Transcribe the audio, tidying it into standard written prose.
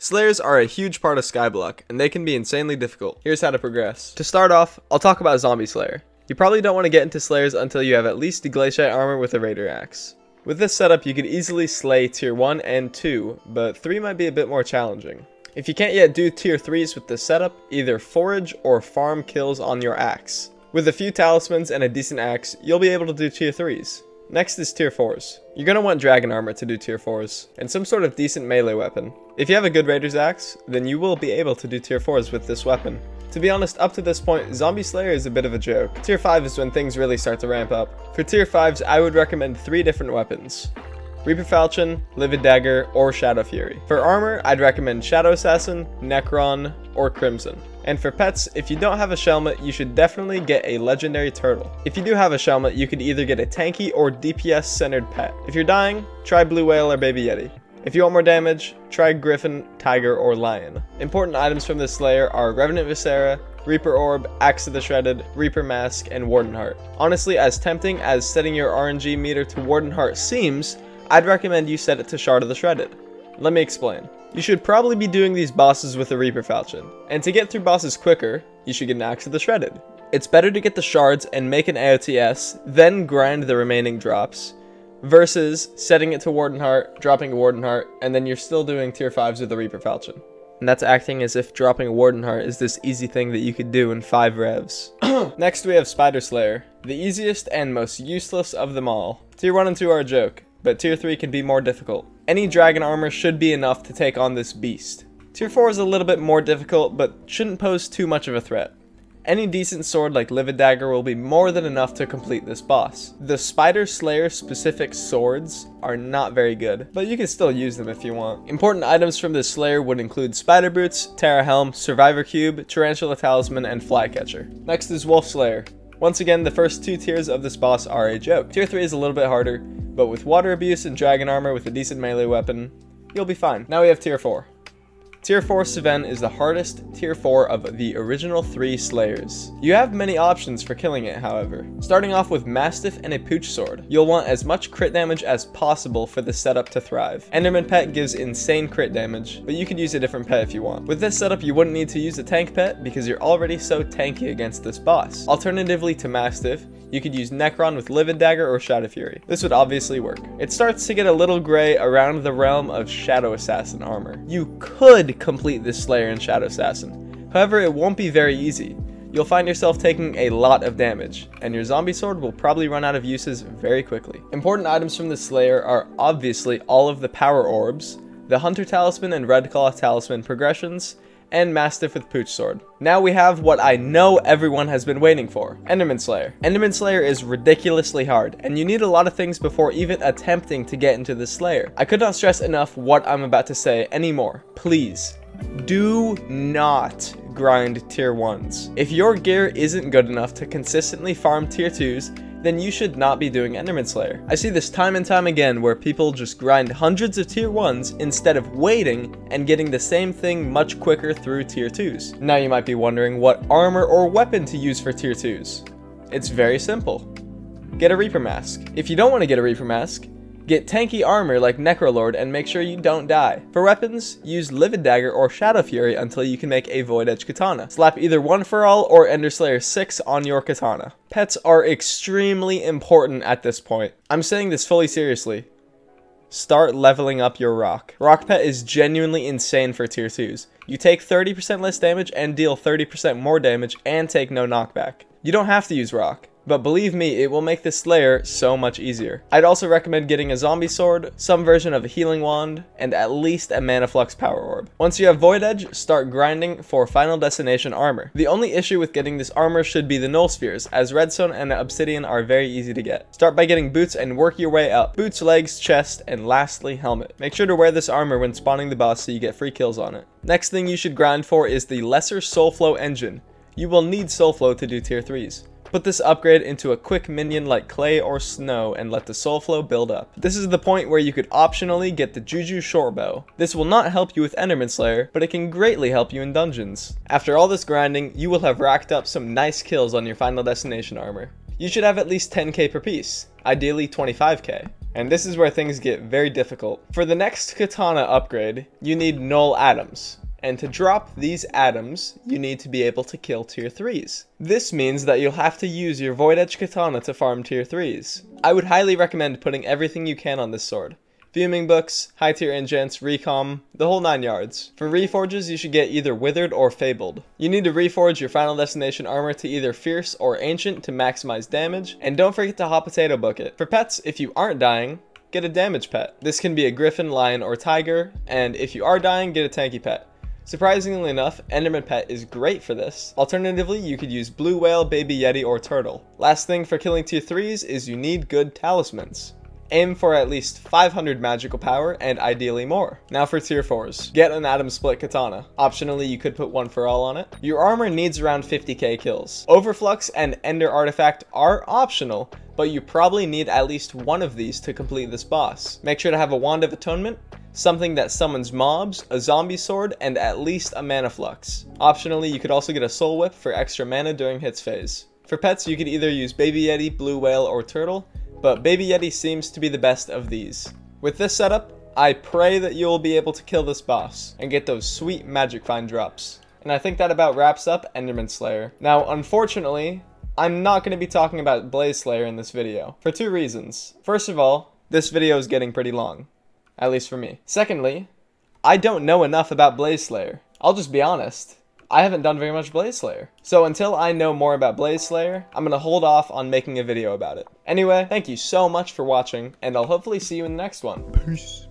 Slayers are a huge part of Skyblock, and they can be insanely difficult. Here's how to progress. To start off, I'll talk about Zombie Slayer. You probably don't want to get into Slayers until you have at least the Glaciate armor with a Raider Axe. With this setup, you could easily slay tier 1 and 2, but 3 might be a bit more challenging. If you can't yet do tier 3s with this setup, either forage or farm kills on your axe. With a few talismans and a decent axe, you'll be able to do tier 3s. Next is tier 4s. You're going to want dragon armor to do tier 4s, and some sort of decent melee weapon. If you have a good Raider's Axe, then you will be able to do tier 4s with this weapon. To be honest, up to this point, Zombie Slayer is a bit of a joke. Tier 5 is when things really start to ramp up. For tier 5s, I would recommend 3 different weapons: Reaper Falchion, Livid Dagger, or Shadow Fury. For armor, I'd recommend Shadow Assassin, Necron, or Crimson. And for pets, if you don't have a Shelmet, you should definitely get a Legendary Turtle. If you do have a Shelmet, you could either get a tanky or DPS centered pet. If you're dying, try Blue Whale or Baby Yeti. If you want more damage, try Griffin, Tiger, or Lion. Important items from this Slayer are Revenant Viscera, Reaper Orb, Axe of the Shredded, Reaper Mask, and Warden Heart. Honestly, as tempting as setting your RNG meter to Warden Heart seems, I'd recommend you set it to Shard of the Shredded. Let me explain. You should probably be doing these bosses with a Reaper Falchion, and to get through bosses quicker, you should get an Axe of the Shredded. It's better to get the shards and make an AOTS, then grind the remaining drops, versus setting it to Warden Heart, dropping a Warden Heart, and then you're still doing tier 5s with the Reaper Falchion. And that's acting as if dropping a Warden Heart is this easy thing that you could do in 5 revs. Next we have Spider Slayer, the easiest and most useless of them all. Tier 1 and 2 are a joke, but tier 3 can be more difficult. Any dragon armor should be enough to take on this beast. Tier 4 is a little bit more difficult, but shouldn't pose too much of a threat. Any decent sword like Livid Dagger will be more than enough to complete this boss. The Spider Slayer specific swords are not very good, but you can still use them if you want. Important items from this Slayer would include Spider Boots, Terra Helm, Survivor Cube, Tarantula Talisman, and Flycatcher. Next is Wolf Slayer. Once again, the first 2 tiers of this boss are a joke. Tier 3 is a little bit harder, but with water abuse and dragon armor with a decent melee weapon, you'll be fine. Now we have tier 4. Tier 4 Sven is the hardest tier 4 of the original 3 Slayers. You have many options for killing it, however. Starting off with Mastiff and a Pooch Sword. You'll want as much crit damage as possible for the setup to thrive. Enderman Pet gives insane crit damage, but you could use a different pet if you want. With this setup, you wouldn't need to use a tank pet because you're already so tanky against this boss. Alternatively to Mastiff, you could use Necron with Livid Dagger or Shadow Fury. This would obviously work. It starts to get a little gray around the realm of Shadow Assassin armor. You could complete this Slayer in Shadow Assassin. However, it won't be very easy. You'll find yourself taking a lot of damage, and your zombie sword will probably run out of uses very quickly. Important items from this Slayer are obviously all of the power orbs, the Hunter Talisman and Red Claw Talisman progressions, and Mastiff with Pooch Sword. Now we have what I know everyone has been waiting for, Enderman Slayer. Enderman Slayer is ridiculously hard, and you need a lot of things before even attempting to get into this Slayer. I could not stress enough what I'm about to say anymore. Please, do not grind tier 1s. If your gear isn't good enough to consistently farm tier 2s, then you should not be doing Enderman Slayer. I see this time and time again where people just grind hundreds of tier 1s instead of waiting and getting the same thing much quicker through tier 2s. Now you might be wondering what armor or weapon to use for tier 2s. It's very simple. Get a Reaper Mask. If you don't want to get a Reaper Mask, get tanky armor like Necrolord and make sure you don't die. For weapons, use Livid Dagger or Shadow Fury until you can make a Void Edge Katana. Slap either One For All or Ender Slayer 6 on your katana. Pets are extremely important at this point. I'm saying this fully seriously. Start leveling up your rock. Rock Pet is genuinely insane for tier 2s. You take 30% less damage and deal 30% more damage and take no knockback. You don't have to use rock, but believe me, it will make this Slayer so much easier. I'd also recommend getting a zombie sword, some version of a healing wand, and at least a Mana Flux power orb. Once you have Void Edge, start grinding for Final Destination armor. The only issue with getting this armor should be the Null Spheres, as Redstone and Obsidian are very easy to get. Start by getting boots and work your way up. Boots, legs, chest, and lastly, helmet. Make sure to wear this armor when spawning the boss so you get free kills on it. Next thing you should grind for is the Lesser Soulflow engine. You will need Soulflow to do tier 3s. Put this upgrade into a quick minion like Clay or Snow and let the Soulflow build up. This is the point where you could optionally get the Juju Shortbow. This will not help you with Enderman Slayer, but it can greatly help you in dungeons. After all this grinding, you will have racked up some nice kills on your Final Destination armor. You should have at least 10k per piece, ideally 25k. And this is where things get very difficult. For the next katana upgrade, you need null atoms. And to drop these atoms, you need to be able to kill tier 3s. This means that you'll have to use your Void Edge katana to farm tier 3s. I would highly recommend putting everything you can on this sword. Fuming books, high tier enchants, recom, the whole 9 yards. For reforges, you should get either withered or fabled. You need to reforge your final destination armor to either fierce or ancient to maximize damage, and don't forget to hot potato book it. For pets, if you aren't dying, get a damage pet. This can be a griffin, lion, or tiger, and if you are dying, get a tanky pet. Surprisingly enough, Enderman Pet is great for this. Alternatively, you could use Blue Whale, Baby Yeti, or Turtle. Last thing for killing tier 3s is you need good talismans. Aim for at least 500 magical power and ideally more. Now for tier 4s. Get an Atom Split Katana. Optionally, you could put one for all on it. Your armor needs around 50k kills. Overflux and Ender Artifact are optional, but you probably need at least one of these to complete this boss. Make sure to have a Wand of Atonement, something that summons mobs, a zombie sword, and at least a mana flux. Optionally, you could also get a soul whip for extra mana during hits phase. For pets, you could either use Baby Yeti, Blue Whale, or Turtle, but Baby Yeti seems to be the best of these. With this setup, I pray that you will be able to kill this boss and get those sweet magic find drops. And I think that about wraps up Enderman Slayer. Now, unfortunately, I'm not going to be talking about Blaze Slayer in this video, for 2 reasons. First of all, this video is getting pretty long. At least for me. Secondly, I don't know enough about Blaze Slayer. I'll just be honest. I haven't done very much Blaze Slayer. So until I know more about Blaze Slayer, I'm going to hold off on making a video about it. Anyway, thank you so much for watching, and I'll hopefully see you in the next one. Peace.